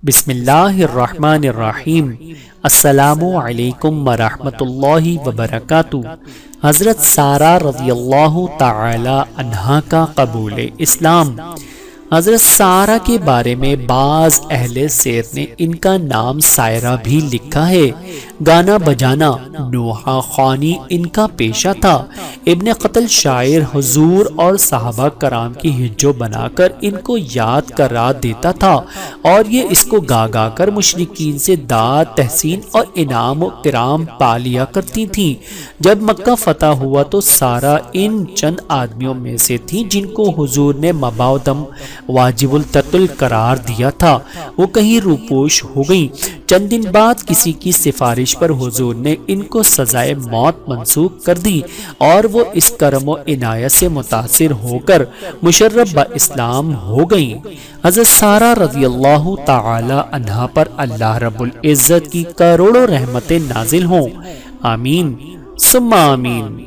بسم اللہ الرحمن الرحیم۔ السلام علیکم ورحمۃ اللہ وبرکاتہ۔ حضرت سارہ رضی اللہ تعالی عنہا کا قبول اسلام۔ حضرت سارہ کے بارے میں بعض اہل سیر نے ان کا نام سائرہ بھی لکھا ہے۔ گانا بجانا، نوحہ خوانی ان کا پیشہ تھا۔ ابن قتل شاعر حضور اور صحابہ کرام کی ہجو بنا کر ان کو یاد کرا دیتا تھا، اور یہ اس کو گا گا کر مشرکین سے داد تحسین اور انعام و کرام پا لیا کرتی تھیں۔ جب مکہ فتح ہوا تو سارہ ان چند آدمیوں میں سے تھی جن کو حضور نے مباودم واجب القتل قرار دیا تھا۔ وہ کہیں روپوش ہو گئیں۔ چند دن بعد کسی کی سفارش پر حضور نے ان کو سزائے موت منسوخ کر دی، اور وہ اس کرم و عنایت سے متاثر ہو کر مشرف با اسلام ہو گئیں۔ حضرت سارہ رضی اللہ تعالی عنہا پر اللہ رب العزت کی کروڑوں رحمتیں نازل ہوں، آمین ثم آمین۔